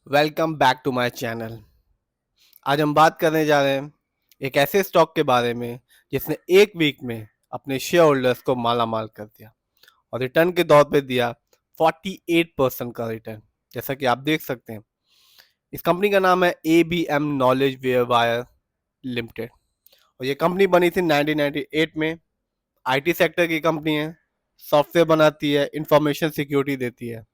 Welcome back to my channel. आज हम बात करने जा रहे हैं एक ऐसे स्टॉक के बारे में जिसने एक वीक में अपने शेयर होल्डर्स को माला माल कर दिया और रिटर्न के तौर पे दिया 48% का रिटर्न। जैसा कि आप देख सकते हैं, इस कंपनी का नाम है ABM नॉलेज वेयर लिमिटेड और ये कंपनी बनी थी 1998 में। IT सेक्टर की कंपनी है, सॉफ्टवेयर बनाती है, इंफॉर्मेशन सिक्योरिटी देती है।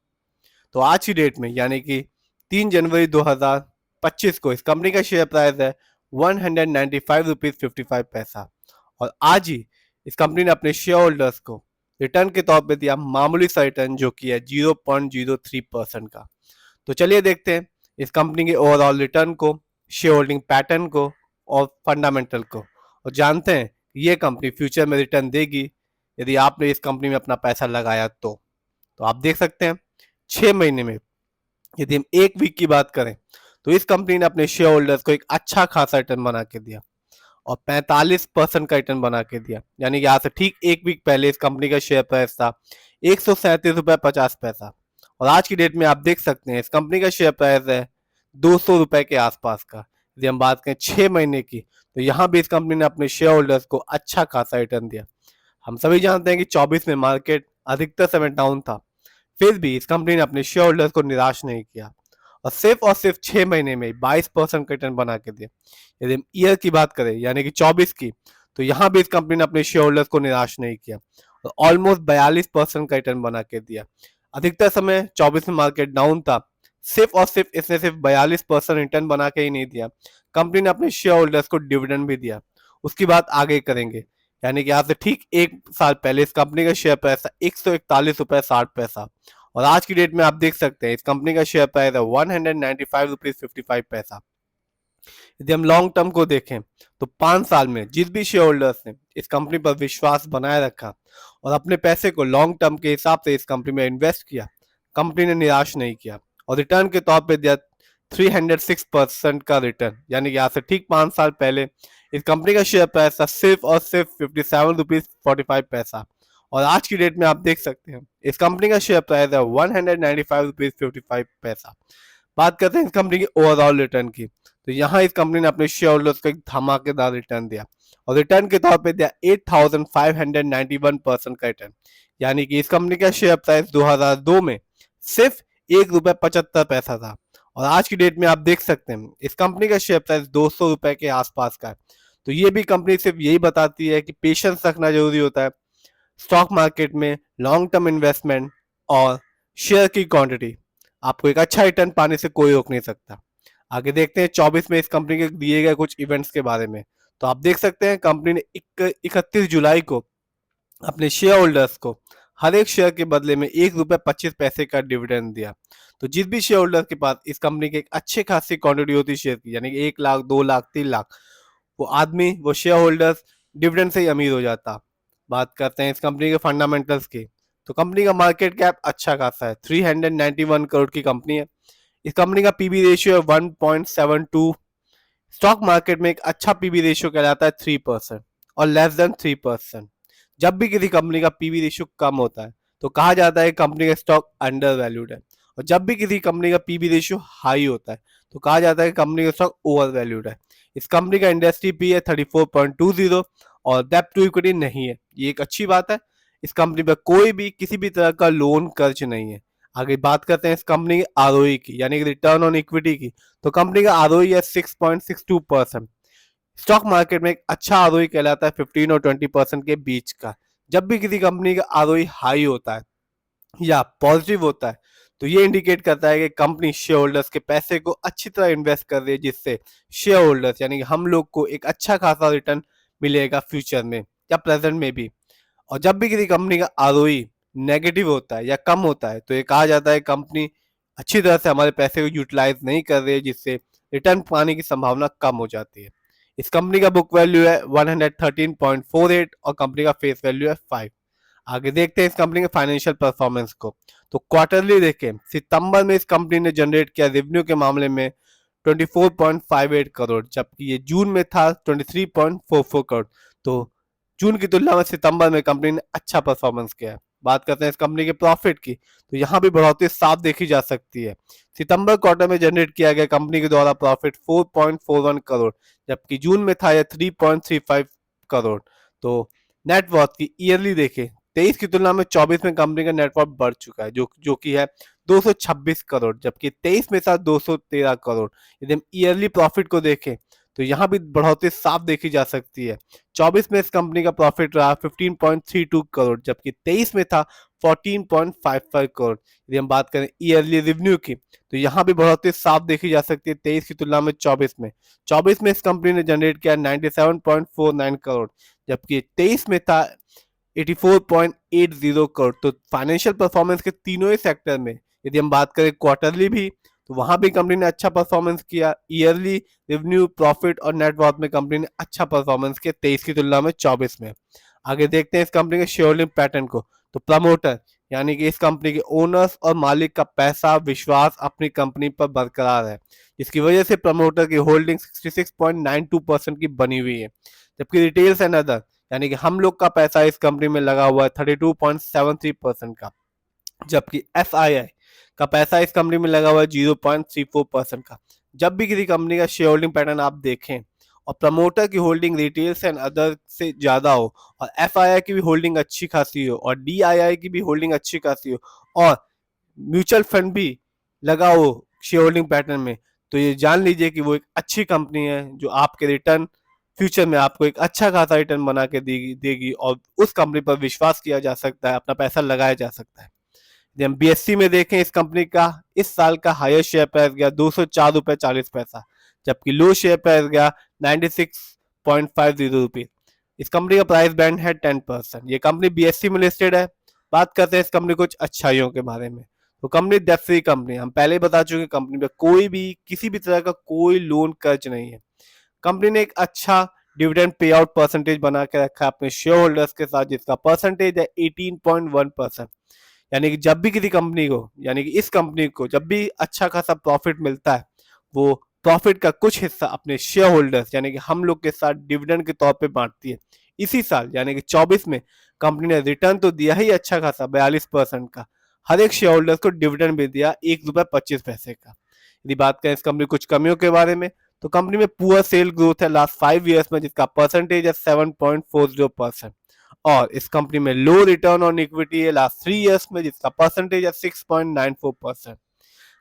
तो आज की डेट में यानी कि 3 जनवरी 2025 को इस कंपनी का शेयर प्राइस है 195 रुपीज 55 पैसा। और आज ही इस कंपनी ने अपने शेयर होल्डर्स को रिटर्न के तौर पे दिया मामूली सा रिटर्न, जो कि है 0.03% का। तो चलिए देखते हैं इस कंपनी के ओवरऑल रिटर्न को, शेयर होल्डिंग पैटर्न को और फंडामेंटल को, और जानते हैं ये कंपनी फ्यूचर में रिटर्न देगी यदि आपने इस कंपनी में अपना पैसा लगाया तो आप देख सकते हैं 6 महीने में यदि हम एक वीक की बात करें तो इस कंपनी ने अपने शेयर होल्डर्स को एक अच्छा खासा रिटर्न बना के दिया और 45% का रिटर्न बना के दिया। यानी कि आज से ठीक एक वीक पहले इस कंपनी का शेयर प्राइस था 137 रुपये 50 पैसा और आज की डेट में आप देख सकते हैं इस कंपनी का शेयर प्राइस है 200 रुपए के आसपास का। यदि हम बात करें 6 महीने की तो यहाँ भी इस कंपनी ने अपने शेयर होल्डर्स को अच्छा खासा रिटर्न दिया। हम सभी जानते हैं कि 24 में मार्केट अधिकतर समय डाउन था, फिर भी इस कंपनी ने अपने शेयर होल्डर्स को निराश नहीं किया और सिर्फ 6 महीने में 22% का रिटर्न बना के दिया। यदि हम ईयर की बात करें यानी कि 24 की, तो यहाँ भी इस कंपनी ने अपने शेयर होल्डर्स को निराश नहीं किया और ऑलमोस्ट 42% का रिटर्न बना के दिया। अधिकतर समय 24 में मार्केट डाउन था, सिर्फ और सिर्फ इसने सिर्फ 42% रिटर्न बना के ही नहीं दिया, कंपनी ने अपने शेयर होल्डर्स को डिविडेंड भी दिया। उसकी बात आगे करेंगे। यानी कि आज से ठीक एक साल पहले इस कंपनी का शेयर प्राइस था 141 रुपए 60 पैसा और आज की डेट में आप देख सकते हैं इस कंपनी का शेयर प्राइस है 195 रुपीज 55 पैसा। यदि हम लॉन्ग टर्म को देखें तो 5 साल में जिस भी शेयर होल्डर्स ने इस कंपनी पर विश्वास बनाए रखा और अपने पैसे को लॉन्ग टर्म के हिसाब से इस कंपनी में इन्वेस्ट किया, कंपनी ने निराश नहीं किया और रिटर्न के तौर पे दिया 306% का रिटर्न। यानी कि आज से ठीक 5 साल पहले इस कंपनी का शेयर प्राइस था सिर्फ और सिर्फ 57 रुपीज 45 पैसा और आज की डेट में आप देख सकते हैं इस कंपनी का शेयर प्राइस है 195 रुपीज 55 पैसा। बात करते हैं इस कंपनी के ओवरऑल रिटर्न की, तो यहाँ इस कंपनी ने अपने शेयर होल्डर्स को एक धमाकेदार रिटर्न दिया और रिटर्न के तौर पे दिया 8591% का रिटर्न। यानी कि इस कंपनी का शेयर प्राइस 2002 में सिर्फ 1 रुपये 75 पैसा था और आज की डेट में आप देख सकते हैं इस कंपनी का शेयर प्राइस 200 रुपए के आसपास का है। तो ये भी कंपनी सिर्फ यही बताती है कि पेशेंस रखना जरूरी होता है स्टॉक मार्केट में, लॉन्ग टर्म इन्वेस्टमेंट और शेयर की क्वांटिटी। आपको एक अच्छा रिटर्न पाने से कोई रोक नहीं सकता। आगे देखते हैं 24 में इस कंपनी के दिए गए कुछ इवेंट्स के बारे में। तो आप देख सकते हैं कंपनी ने 31 जुलाई को अपने शेयर होल्डर्स को हर एक शेयर के बदले में 1 रुपये 25 पैसे का डिविडेंड दिया। तो जिस भी शेयर होल्डर के पास इस कंपनी की एक अच्छी खासी क्वांटिटी होती शेयर की, यानी कि 1 लाख 2 लाख 3 लाख, वो शेयर होल्डर्स डिविडेंड से ही अमीर हो जाता। बात करते हैं इस कंपनी के फंडामेंटल्स की, तो कंपनी का मार्केट कैप अच्छा खासा है, 391 करोड़ की कंपनी है। इस कंपनी का पीबी रेशियो है 1.72। स्टॉक मार्केट में एक अच्छा पीबी रेशियो कहलाता है 3% और लेस देन 3%। जब भी किसी कंपनी का पीबी रेशियो कम होता है तो कहा जाता है कंपनी का स्टॉक अंडर वैल्यूड है, और जब भी किसी कंपनी का पीबी रेशियो हाई होता है तो कहा जाता है कंपनी का स्टॉक ओवर वैल्यूड है। इस कंपनी का इंडस्ट्री पी है 34.20 और डेब्ट टू इक्विटी नहीं है, ये एक अच्छी बात है। इस कंपनी पर कोई भी किसी भी तरह का लोन कर्ज नहीं है। आगे बात करते हैं इस कंपनी के आरओई की, यानी कि रिटर्न ऑन इक्विटी की, तो कंपनी का आरओई है 6.62%। स्टॉक मार्केट में एक अच्छा आरओई कहलाता है 15 और 20% के बीच का। जब भी किसी कंपनी का आरओई हाई होता है या पॉजिटिव होता है तो ये इंडिकेट करता है कि कंपनी शेयर होल्डर्स के पैसे को अच्छी तरह इन्वेस्ट कर रही है, जिससे शेयर होल्डर्स यानी कि हम लोग को एक अच्छा खासा रिटर्न मिलेगा फ्यूचर में या प्रेजेंट में भी। और जब भी किसी कंपनी का आरओई नेगेटिव होता है या कम होता है तो ये कहा जाता है कंपनी अच्छी तरह से हमारे पैसे को यूटिलाइज नहीं कर रही है, जिससे रिटर्न पाने की संभावना कम हो जाती है। इस कंपनी का बुक वैल्यू है 113.48 और कंपनी का फेस वैल्यू है 5। आगे देखते हैं इस कंपनी के फाइनेंशियल परफॉर्मेंस को। तो क्वार्टरली देखें, सितंबर में इस कंपनी ने जनरेट किया रेवेन्यू के मामले में 24.58 करोड़, जबकि ये जून में था 23.44 करोड़। तो जून की तुलना में सितंबर में कंपनी ने अच्छा परफॉर्मेंस किया है। बात करते हैं इस कंपनी के प्रॉफिट की, तो यहाँ भी बढ़ोतरी साफ देखी जा सकती है। सितंबर क्वार्टर में जनरेट किया गया कंपनी के द्वारा प्रॉफिट 4.41 करोड़, जबकि जून में था यह 3.35 करोड़। तो नेटवर्थ की ईयरली देखें, 23 की तुलना में 24 में कंपनी का नेटवर्थ बढ़ चुका है, जो कि है 226 करोड़, जबकि 23 में था 213 करोड़। यदि हम ईयरली प्रॉफिट को देखें तो यहाँ भी बढ़ोतरी साफ देखी जा सकती है। 24 में इस कंपनी का प्रॉफिट रहा 15.32 करोड़, जबकि 23 में था 14.55 करोड़। यदि हम बात करें ईयरली रेवेन्यू की, तो यहाँ भी बढ़ोतरी साफ देखी जा सकती है 23 की तुलना में 24 में। 24 में इस कंपनी ने जनरेट किया 97.49 करोड़, जबकि 23 में था 84.80 करोड़। तो फाइनेंशियल परफॉर्मेंस के तीनों ही सेक्टर में यदि हम बात करें क्वार्टरली भी, तो वहां भी कंपनी ने अच्छा परफॉर्मेंस किया। ईयरली रेवेन्यू, प्रॉफिट और नेटवर्थ में कंपनी ने अच्छा परफॉर्मेंस किया 23 की तुलना में 24 में। आगे देखते हैं इस कंपनी के शेयर होल्डिंग पैटर्न को। तो प्रमोटर यानी कि इस कंपनी के ओनर्स और मालिक का पैसा विश्वास अपनी कंपनी पर बरकरार है, जिसकी वजह से प्रमोटर की होल्डिंग 66.92% की बनी हुई है। जबकि रिटेल्स एंड अदर यानी कि हम लोग का पैसा इस कंपनी में लगा हुआ है 32.73% का, जबकि FII का पैसा इस कंपनी में लगा हुआ है 0.34% का। जब भी किसी कंपनी का शेयर होल्डिंग पैटर्न आप देखें और प्रमोटर की होल्डिंग रिटेल्स एंड अदर से ज्यादा हो और FII की भी होल्डिंग अच्छी खासी हो और DII की भी होल्डिंग अच्छी खासी हो और म्यूचुअल फंड भी लगा हो शेयर होल्डिंग पैटर्न में, तो ये जान लीजिए कि वो एक अच्छी कंपनी है जो आपके रिटर्न फ्यूचर में आपको एक अच्छा खासा रिटर्न बना के देगी और उस कंपनी पर विश्वास किया जा सकता है, अपना पैसा लगाया जा सकता है। यदि हम BSE में देखें, इस कंपनी का इस साल का हाईएस्ट शेयर प्राइस गया 204.40 रुपए, जबकि लो शेयर प्राइस गया 96.50 रुपीज। इस कंपनी का प्राइस बैंड है 10%। ये कंपनी BSE में लिस्टेड है। बात करते हैं इस कंपनी कुछ अच्छाइयों के बारे में। तो कंपनी डेट फ्री कंपनी, हम पहले ही बता चुके, कंपनी पे कोई भी किसी भी तरह का कोई लोन कर्ज नहीं है। कंपनी ने एक अच्छा डिविडेंड पे आउट परसेंटेज बना के रखा है अपने शेयर होल्डर्स के साथ, जिसका परसेंटेज है 18.1%। यानी कि जब भी किसी कंपनी को यानी कि इस कंपनी को जब भी अच्छा खासा प्रॉफिट मिलता है, वो प्रॉफिट का कुछ हिस्सा अपने शेयर होल्डर्स यानी कि हम लोग के साथ डिविडेंड के तौर पे बांटती है। इसी साल यानी कि 24 में कंपनी ने रिटर्न तो दिया ही अच्छा खासा 42% का, हर एक शेयर होल्डर्स को डिविडेंड भी दिया ₹1.25 का। यदि बात करें इस कंपनी कुछ कमियों के बारे में, तो कंपनी में पुअर सेल ग्रोथ है लास्ट 5 ईयर्स में, जिसका परसेंटेज है 7.40%। और इस कंपनी में लो रिटर्न ऑन इक्विटी है लास्ट 3 ईयर्स में, जिसका परसेंटेज है 6.94%।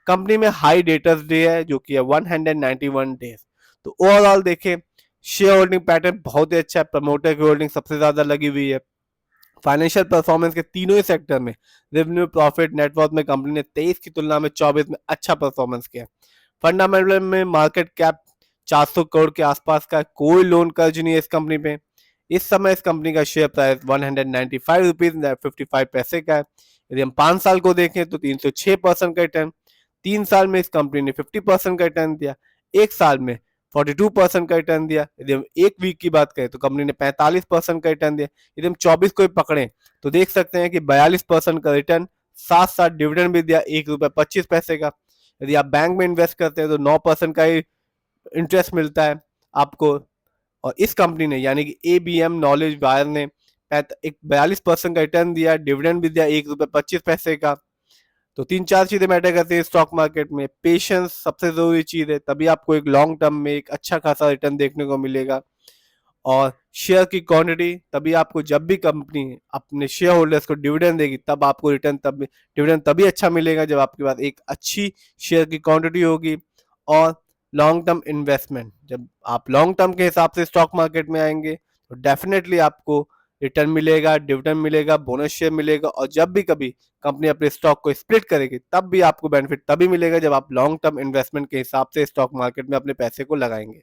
कंपनी में हाई डेटर्स डे है जो कि है 191 डेज। तो ओवरऑल देखें, शेयर होल्डिंग पैटर्न बहुत ही अच्छा है। प्रमोटर की होल्डिंग सबसे ज्यादा लगी हुई है। फाइनेंशियल परफॉर्मेंस के तीनों ही सेक्टर में, रेवेन्यू, प्रॉफिट, नेटवर्थ में कंपनी ने 23 की तुलना में 24 में अच्छा परफॉर्मेंस किया। फंडामेंटल में मार्केट कैप 400 करोड़ के आसपास का, कोई लोन कर्ज नहीं है इस कंपनी पे। इस समय इस कंपनी का शेयर प्राइस 195 रुपीज 55 पैसे का है। यदि हम 5 साल को देखें तो 306% का रिटर्न, 3 साल में इस कंपनी ने 50% का रिटर्न दिया, 1 साल में 42% का रिटर्न दिया। यदि हम 1 वीक की बात करें तो कंपनी ने 45% का रिटर्न दिया। यदि हम 24 को ही पकड़े तो देख सकते हैं कि 42% का रिटर्न, साथ साथ डिविडेंड भी दिया ₹1.25 का। यदि आप बैंक में इन्वेस्ट करते हैं तो 9% का ही इंटरेस्ट मिलता है आपको। और इस कंपनी ने यानी कि ABM नॉलेज वायर ने एक 42% का रिटर्न दिया, डिविडेंड भी दिया ₹1.25 का। तो 3-4 चीजें मैटर करती है स्टॉक मार्केट में। पेशेंस सबसे जरूरी चीज है, तभी आपको एक लॉन्ग टर्म में एक अच्छा खासा रिटर्न देखने को मिलेगा। और शेयर की क्वांटिटी, तभी आपको जब भी कंपनी अपने शेयर होल्डर्स को डिविडेंड देगी तब आपको डिविडेंड तभी अच्छा मिलेगा जब आपके पास एक अच्छी शेयर की क्वांटिटी होगी। और लॉन्ग टर्म इन्वेस्टमेंट, जब आप लॉन्ग टर्म के हिसाब से स्टॉक मार्केट में आएंगे तो डेफिनेटली आपको रिटर्न मिलेगा, डिविडेंड मिलेगा, बोनस शेयर मिलेगा। और जब भी कभी कंपनी अपने स्टॉक को स्प्लिट करेगी तब भी आपको बेनिफिट तभी मिलेगा जब आप लॉन्ग टर्म इन्वेस्टमेंट के हिसाब से स्टॉक मार्केट में अपने पैसे को लगाएंगे।